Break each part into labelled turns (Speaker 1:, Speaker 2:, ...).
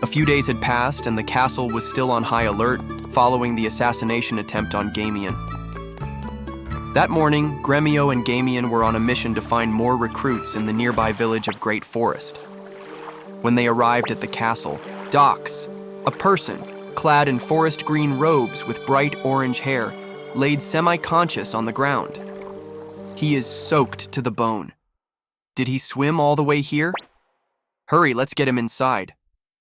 Speaker 1: A few days had passed, and the castle was still on high alert following the assassination attempt on Gameon. That morning, Gremio and Gameon were on a mission to find more recruits in the nearby village of Great Forest. When they arrived at the castle, Dox, a person clad in forest green robes with bright orange hair, laid semi-conscious on the ground. He is soaked to the bone. Did he swim all the way here? Hurry, let's get him inside,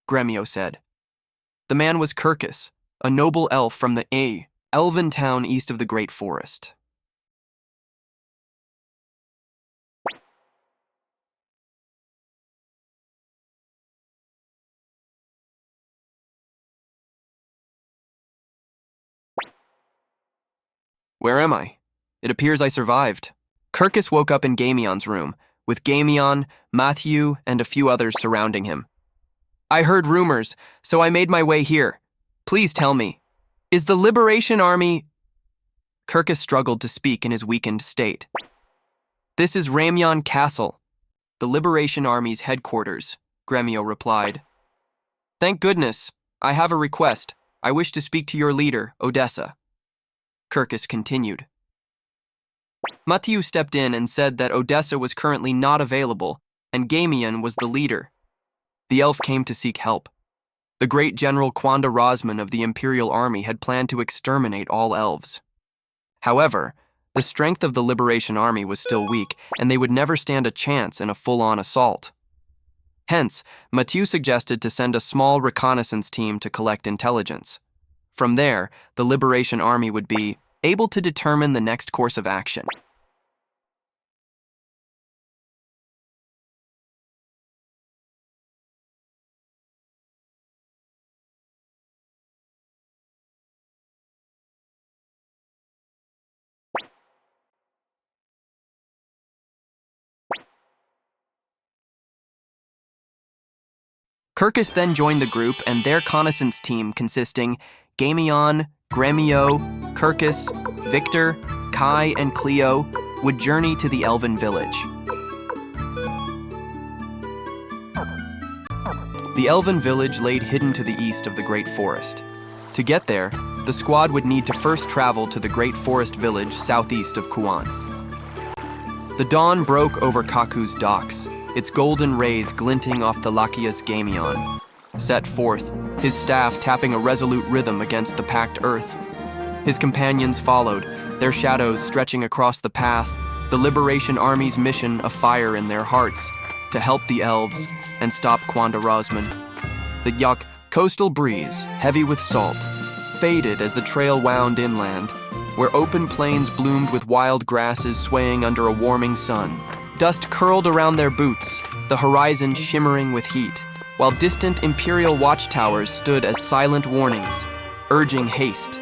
Speaker 1: Gremio said. The man was Kirkis, a noble elf from the Elven town east of the Great Forest. Where am I? It appears I survived. Kirkis woke up in Gameon's room, with Gameon, Matthew, and a few others surrounding him. I heard rumors, so I made my way here. Please tell me, is the Liberation Army... Kirkis struggled to speak in his weakened state. This is Ramyon Castle, the Liberation Army's headquarters, Gremio replied. Thank goodness. I have a request. I wish to speak to your leader, Odessa. Kirkis continued. Matthew stepped in and said that Odessa was currently not available, and Gameon was the leader. The elf came to seek help. The great General Kwanda Rosman of the Imperial Army had planned to exterminate all elves. However, the strength of the Liberation Army was still weak, and they would never stand a chance in a full-on assault. Hence, Matthew suggested to send a small reconnaissance team to collect intelligence. From there, the Liberation Army would be able to determine the next course of action. Kirkis then joined the group, and their reconnaissance team consisting Gameon, Gremio, Kirkis, Victor, Kai, and Cleo would journey to the Elven Village. The Elven Village laid hidden to the east of the Great Forest. To get there, the squad would need to first travel to the Great Forest Village southeast of Kuan. The dawn broke over Kaku's docks, its golden rays glinting off the Lakia's Gameon. Set forth, his staff tapping a resolute rhythm against the packed earth. His companions followed, their shadows stretching across the path, the Liberation Army's mission afire in their hearts, to help the elves and stop Kwanda Rosman. The coastal breeze, heavy with salt, faded as the trail wound inland, where open plains bloomed with wild grasses swaying under a warming sun. Dust curled around their boots, the horizon shimmering with heat, while distant Imperial watchtowers stood as silent warnings, urging haste.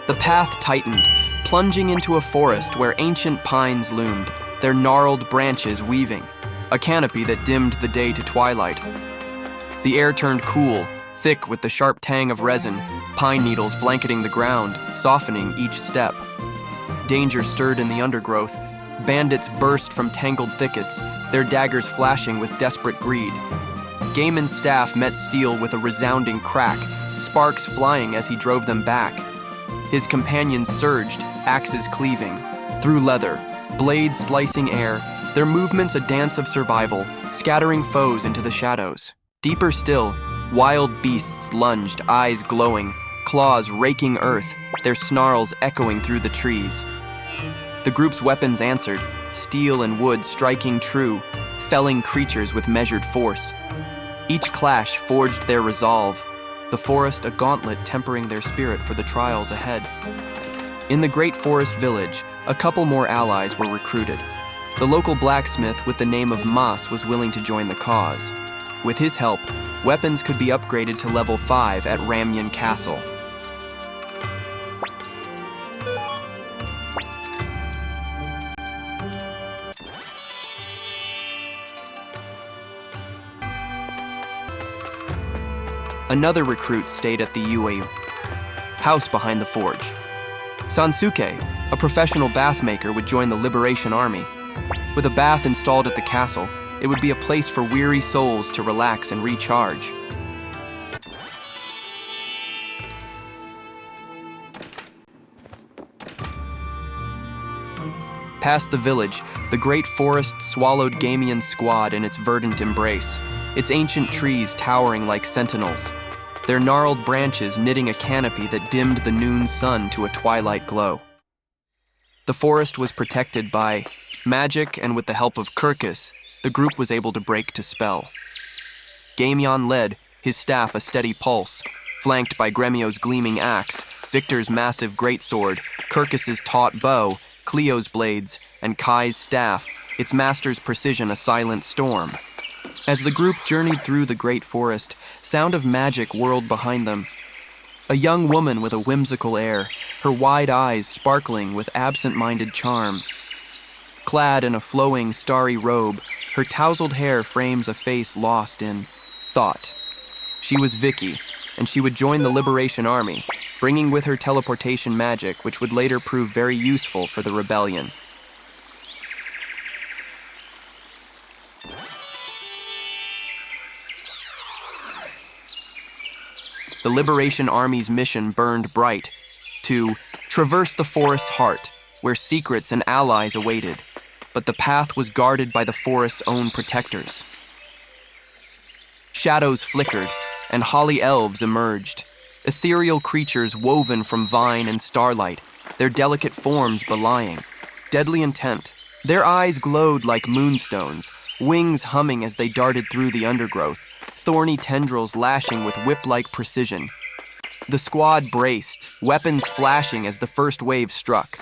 Speaker 1: The path tightened, plunging into a forest where ancient pines loomed, their gnarled branches weaving, a canopy that dimmed the day to twilight. The air turned cool, thick with the sharp tang of resin, pine needles blanketing the ground, softening each step. Danger stirred in the undergrowth. Bandits burst from tangled thickets, their daggers flashing with desperate greed. Gaemon's staff met steel with a resounding crack, sparks flying as he drove them back. His companions surged, axes cleaving. Through leather, blades slicing air, their movements a dance of survival, scattering foes into the shadows. Deeper still, wild beasts lunged, eyes glowing, claws raking earth, their snarls echoing through the trees. The group's weapons answered, steel and wood striking true, felling creatures with measured force. Each clash forged their resolve, the forest a gauntlet tempering their spirit for the trials ahead. In the Great Forest Village, a couple more allies were recruited. The local blacksmith with the name of Maas was willing to join the cause. With his help, weapons could be upgraded to level 5 at Ramyon Castle. Another recruit stayed at the Ueu house behind the forge. Sansuke, a professional bath maker, would join the Liberation Army. With a bath installed at the castle, it would be a place for weary souls to relax and recharge. Past the village, the great forest swallowed Gameon's squad in its verdant embrace, its ancient trees towering like sentinels, their gnarled branches knitting a canopy that dimmed the noon sun to a twilight glow. The forest was protected by magic, and with the help of Kirkis, the group was able to break to spell. Gameon led, his staff a steady pulse, flanked by Gremio's gleaming axe, Victor's massive greatsword, Kirkis's taut bow, Cleo's blades, and Kai's staff, its master's precision a silent storm. As the group journeyed through the great forest, sound of magic whirled behind them. A young woman with a whimsical air, her wide eyes sparkling with absent-minded charm. Clad in a flowing, starry robe, her tousled hair frames a face lost in thought. She was Vicky, and she would join the Liberation Army, bringing with her teleportation magic, which would later prove very useful for the rebellion. The Liberation Army's mission burned bright, to traverse the forest's heart, where secrets and allies awaited, but the path was guarded by the forest's own protectors. Shadows flickered, and holly elves emerged, ethereal creatures woven from vine and starlight, their delicate forms belying deadly intent. Their eyes glowed like moonstones, wings humming as they darted through the undergrowth, thorny tendrils lashing with whip-like precision. The squad braced, weapons flashing as the first wave struck.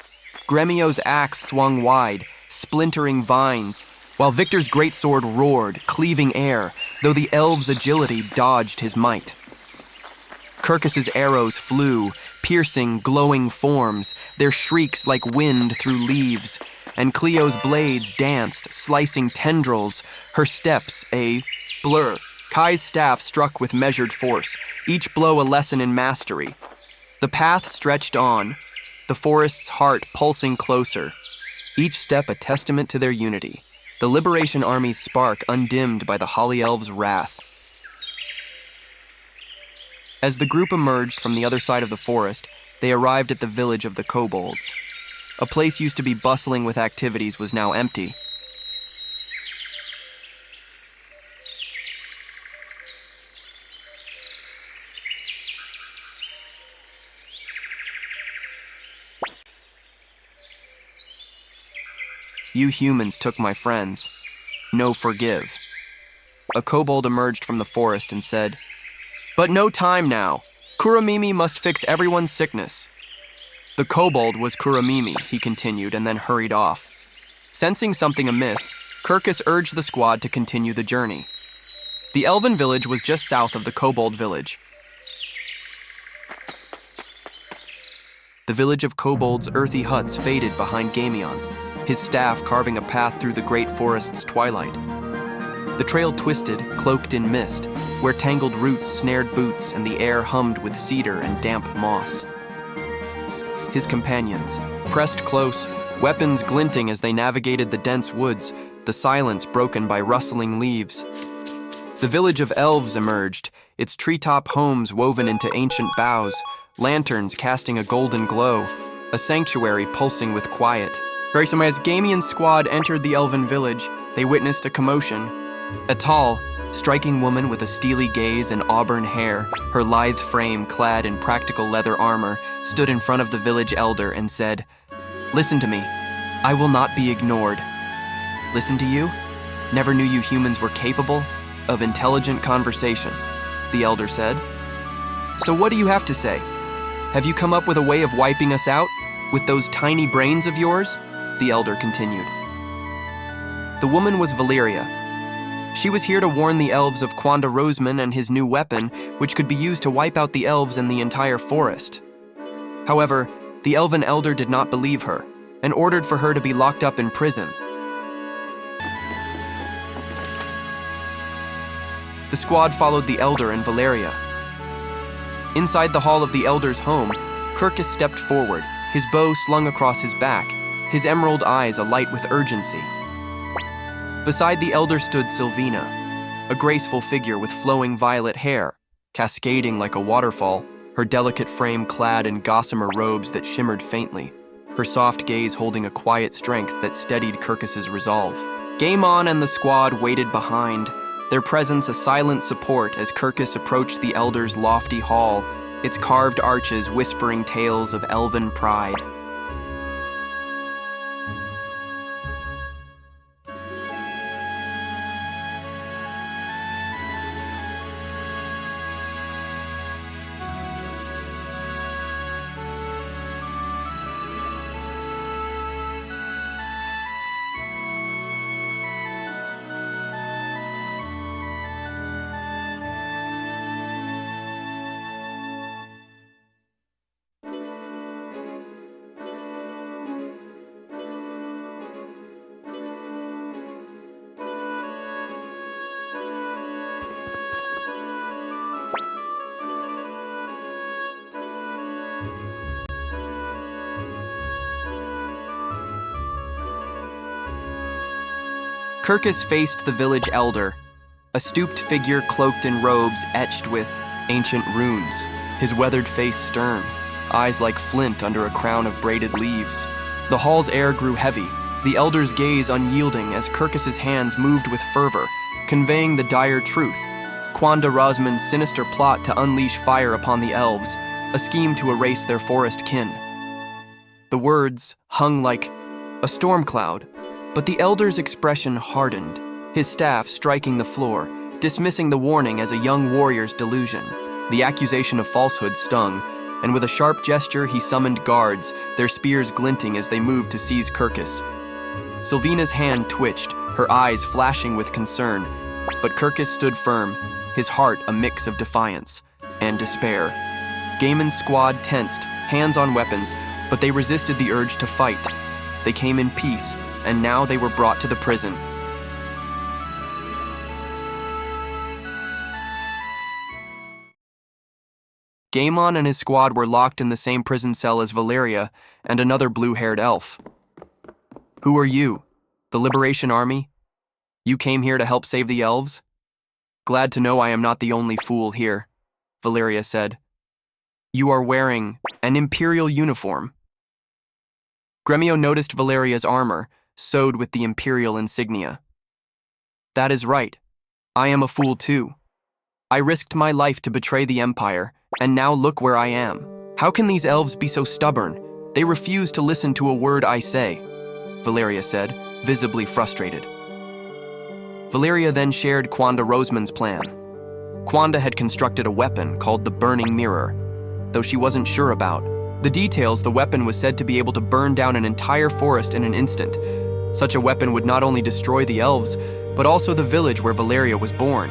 Speaker 1: Gremio's axe swung wide, splintering vines, while Victor's greatsword roared, cleaving air, though the elves' agility dodged his might. Kirkis's arrows flew, piercing glowing forms, their shrieks like wind through leaves, and Cleo's blades danced, slicing tendrils, her steps a blur. Kai's staff struck with measured force, each blow a lesson in mastery. The path stretched on, the forest's heart pulsing closer, each step a testament to their unity, the Liberation Army's spark undimmed by the Holly Elves' wrath. As the group emerged from the other side of the forest, they arrived at the village of the kobolds. A place used to be bustling with activities was now empty. You humans took my friends. No forgive. A kobold emerged from the forest and said, "But no time now. Kuramimi must fix everyone's sickness." The kobold was Kuramimi, he continued, and then hurried off. Sensing something amiss, Kirkis urged the squad to continue the journey. The Elven Village was just south of the kobold village. The village of kobolds' earthy huts faded behind Gameon, his staff carving a path through the great forest's twilight. The trail twisted, cloaked in mist, where tangled roots snared boots and the air hummed with cedar and damp moss. His companions, pressed close, weapons glinting as they navigated the dense woods, the silence broken by rustling leaves. The village of Elves emerged, its treetop homes woven into ancient boughs, lanterns casting a golden glow, a sanctuary pulsing with quiet. Very soon, as Gameon's squad entered the Elven Village, they witnessed a commotion. A tall, striking woman with a steely gaze and auburn hair, her lithe frame clad in practical leather armor, stood in front of the village elder and said, "Listen to me. I will not be ignored." "Listen to you? Never knew you humans were capable of intelligent conversation," the elder said. "So what do you have to say? Have you come up with a way of wiping us out with those tiny brains of yours?" the elder continued. The woman was Valeria. She was here to warn the elves of Kwanda Rosman and his new weapon, which could be used to wipe out the elves and the entire forest. However, the elven elder did not believe her, and ordered for her to be locked up in prison. The squad followed the elder and Valeria. Inside the hall of the elder's home, Kirkis stepped forward, his bow slung across his back, his emerald eyes alight with urgency. Beside the elder stood Sylvina, a graceful figure with flowing violet hair, cascading like a waterfall, her delicate frame clad in gossamer robes that shimmered faintly. her soft gaze holding a quiet strength that steadied Kirkis's resolve. Gameon and the squad waited behind, their presence a silent support as Kirkis approached the Elder's lofty hall, its carved arches whispering tales of elven pride. Kirkis faced the village elder, a stooped figure cloaked in robes etched with ancient runes, his weathered face stern, eyes like flint under a crown of braided leaves. The hall's air grew heavy, the elder's gaze unyielding as Kirkis's hands moved with fervor, conveying the dire truth, Kwanda Rosman's sinister plot to unleash fire upon the elves, a scheme to erase their forest kin. The words hung like a storm cloud, but the elder's expression hardened, his staff striking the floor, dismissing the warning as a young warrior's delusion. The accusation of falsehood stung, and with a sharp gesture he summoned guards, their spears glinting as they moved to seize Kirkis. Sylvina's hand twitched, her eyes flashing with concern, but Kirkis stood firm, his heart a mix of defiance and despair. Gameon's squad tensed, hands on weapons, but they resisted the urge to fight. They came in peace, and now they were brought to the prison. Gameon and his squad were locked in the same prison cell as Valeria and another blue-haired elf. "Who are you? The Liberation Army? You came here to help save the elves? Glad to know I am not the only fool here," Valeria said. "You are wearing an imperial uniform." Gremio noticed Valeria's armor, sewed with the imperial insignia. "That is right. I am a fool too. I risked my life to betray the Empire, and now look where I am. How can these elves be so stubborn? They refuse to listen to a word I say," Valeria said, visibly frustrated. Valeria then shared Kwanda Rosman's plan. Kwanda had constructed a weapon called the Burning Mirror, though she wasn't sure about. The details, the weapon was said to be able to burn down an entire forest in an instant. Such a weapon would not only destroy the elves, but also the village where Valeria was born.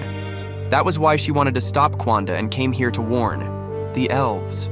Speaker 1: That was why she wanted to stop Kwanda and came here to warn the elves.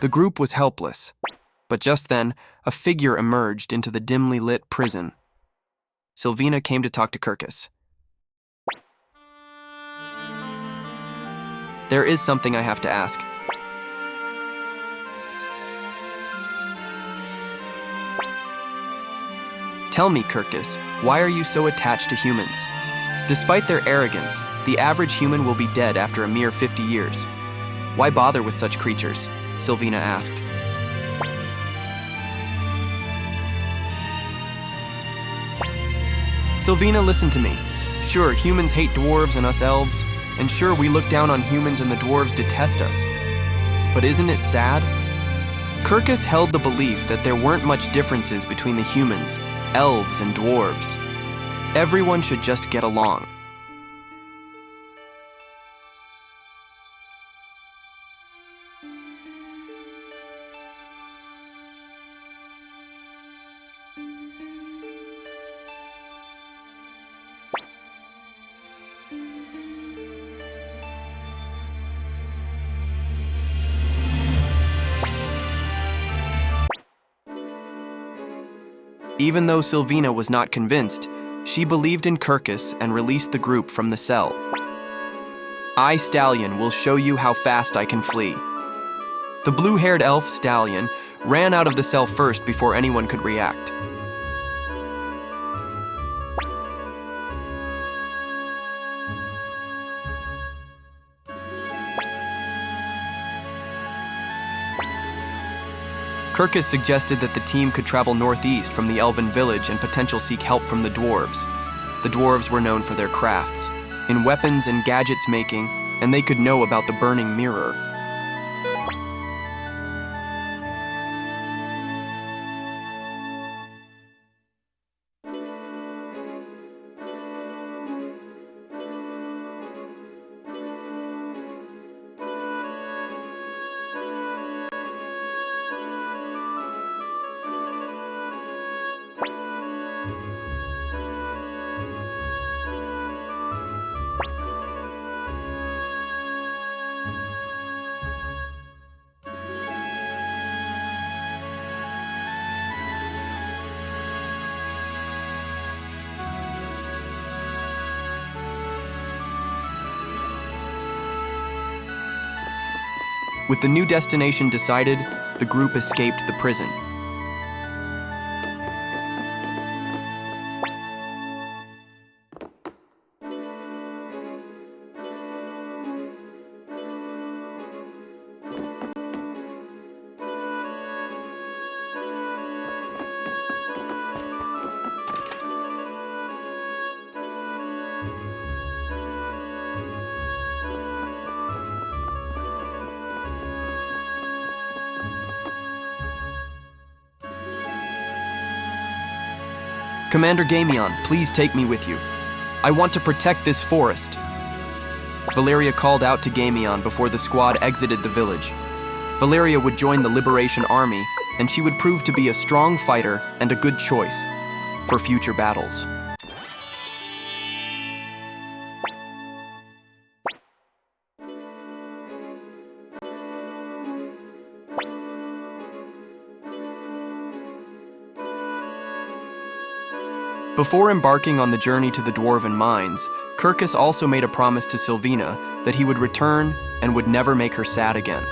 Speaker 1: The group was helpless, but just then, a figure emerged into the dimly lit prison. Sylvina came to talk to Kirkis. "There is something I have to ask." "Tell me, Kirkis, why are you so attached to humans? Despite their arrogance, the average human will be dead after a mere 50 years. Why bother with such creatures?" Sylvina asked. "Sylvina, listen to me. Sure, humans hate dwarves and us elves, and sure, we look down on humans and the dwarves detest us. But isn't it sad? Kirkis held the belief that there weren't much differences between the humans, elves, and dwarves. Everyone should just get along. Even though Sylvina was not convinced, she believed in Kirkis and released the group from the cell. I, Stallion, will show you how fast I can flee. The blue-haired elf, Stallion, ran out of the cell first before anyone could react. Kirkis suggested that the team could travel northeast from the Elven Village and potentially seek help from the Dwarves. The Dwarves were known for their crafts, in weapons and gadgets making, and they could know about the burning mirror. With the new destination decided, the group escaped the prison. Commander Gameon, please take me with you. I want to protect this forest. Valeria called out to Gameon before the squad exited the village. Valeria would join the Liberation Army, and she would prove to be a strong fighter and a good choice for future battles. Before embarking on the journey to the Dwarven mines, Kirkis also made a promise to Sylvina that he would return and would never make her sad again.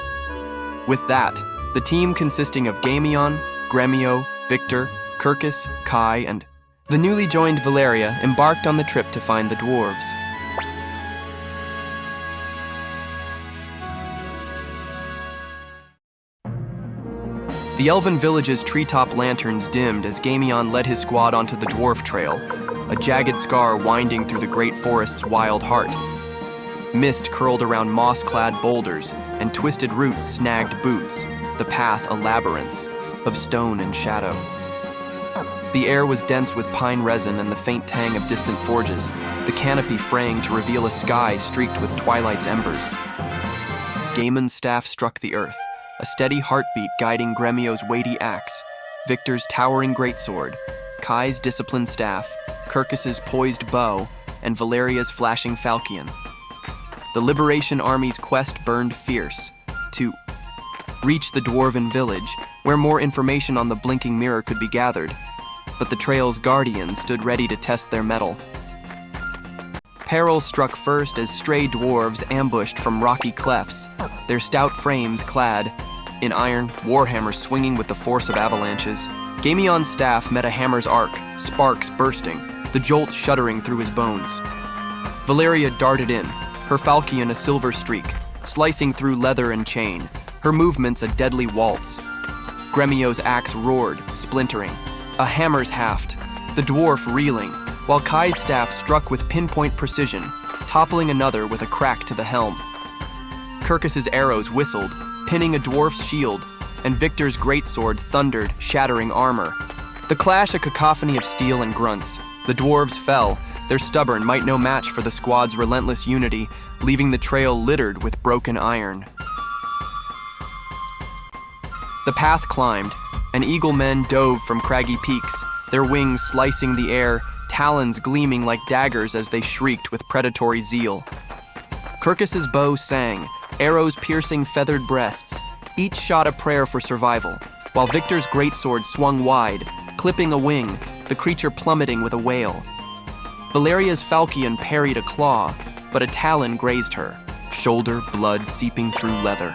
Speaker 1: With that, the team consisting of Gameon, Gremio, Victor, Kirkis, Kai, and the newly joined Valeria embarked on the trip to find the dwarves. The Elven Village's treetop lanterns dimmed as Gameon led his squad onto the Dwarf Trail, a jagged scar winding through the great forest's wild heart. Mist curled around moss-clad boulders, and twisted roots snagged boots, the path a labyrinth of stone and shadow. The air was dense with pine resin and the faint tang of distant forges, the canopy fraying to reveal a sky streaked with twilight's embers. Gaemon's staff struck the earth, a steady heartbeat guiding Gremio's weighty axe, Victor's towering greatsword, Kai's disciplined staff, Kirkis's poised bow, and Valeria's flashing falchion. The Liberation Army's quest burned fierce to reach the Dwarven Village, where more information on the blinking mirror could be gathered, but the trail's guardians stood ready to test their mettle. Perils struck first as stray dwarves ambushed from rocky clefts, their stout frames clad in iron, warhammers swinging with the force of avalanches. Gameon's staff met a hammer's arc, sparks bursting, the jolt shuddering through his bones. Valeria darted in, her falchion a silver streak, slicing through leather and chain, her movements a deadly waltz. Gremio's axe roared, splintering, a hammer's haft, the dwarf reeling, while Kai's staff struck with pinpoint precision, toppling another with a crack to the helm. Kirkis's arrows whistled, pinning a dwarf's shield, and Victor's greatsword thundered, shattering armor. The clash a cacophony of steel and grunts. The dwarves fell, their stubborn might no match for the squad's relentless unity, leaving the trail littered with broken iron. The path climbed, and eagle men dove from craggy peaks, their wings slicing the air, talons gleaming like daggers as they shrieked with predatory zeal. Kirkis's bow sang, arrows piercing feathered breasts, each shot a prayer for survival, while Victor's greatsword swung wide, clipping a wing, the creature plummeting with a wail. Valeria's falchion parried a claw, but a talon grazed her, shoulder blood seeping through leather.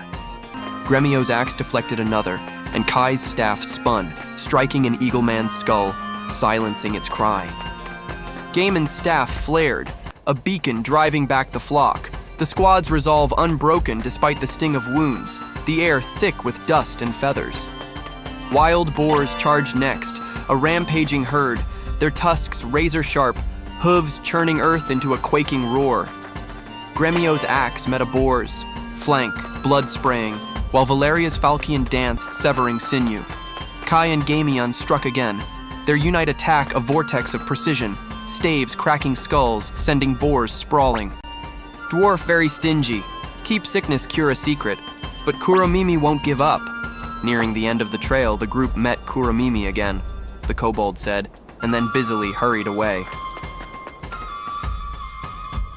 Speaker 1: Gremio's axe deflected another, and Kai's staff spun, striking an eagleman's skull, silencing its cry. Gameon's staff flared, a beacon driving back the flock, the squad's resolve unbroken despite the sting of wounds, the air thick with dust and feathers. Wild boars charged next, a rampaging herd, their tusks razor-sharp, hooves churning earth into a quaking roar. Gremio's axe met a boar's, flank, blood spraying, while Valeria's falchion danced, severing sinew. Kai and Gameon struck again, their unite attack a vortex of precision, staves cracking skulls, sending boars sprawling. Dwarf very stingy, keep sickness cure a secret, but Kuromimi won't give up. Nearing the end of the trail, the group met Kuromimi again, the kobold said, and then busily hurried away.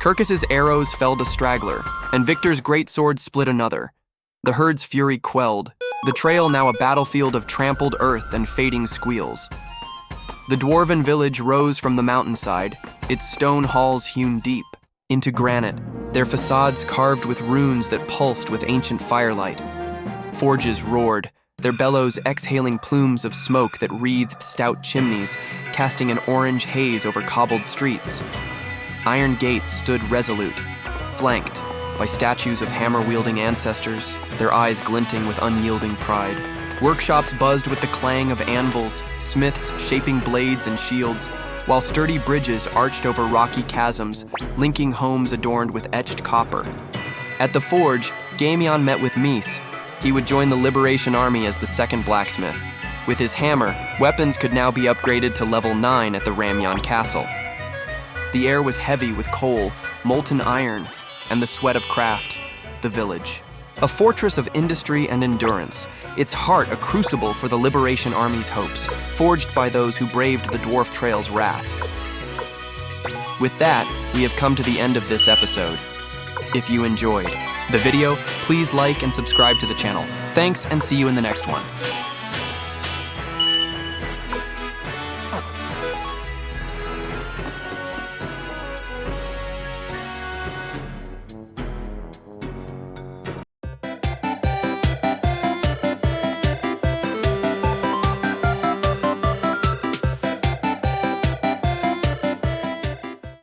Speaker 1: Kirkis's arrows felled a straggler, and Victor's greatsword split another. The herd's fury quelled, the trail now a battlefield of trampled earth and fading squeals. The Dwarven village rose from the mountainside, its stone halls hewn deep into granite, their facades carved with runes that pulsed with ancient firelight. Forges roared, their bellows exhaling plumes of smoke that wreathed stout chimneys, casting an orange haze over cobbled streets. Iron gates stood resolute, flanked by statues of hammer-wielding ancestors, their eyes glinting with unyielding pride. Workshops buzzed with the clang of anvils, smiths shaping blades and shields, while sturdy bridges arched over rocky chasms, linking homes adorned with etched copper. At the forge, Gameon met with Meese. He would join the Liberation Army as the second blacksmith. With his hammer, weapons could now be upgraded to level 9 at the Ramyon Castle. The air was heavy with coal, molten iron, and the sweat of craft, the village. A fortress of industry and endurance, its heart a crucible for the Liberation Army's hopes, forged by those who braved the Dwarf Trail's wrath. With that, we have come to the end of this episode. If you enjoyed the video, please like and subscribe to the channel. Thanks, and see you in the next one.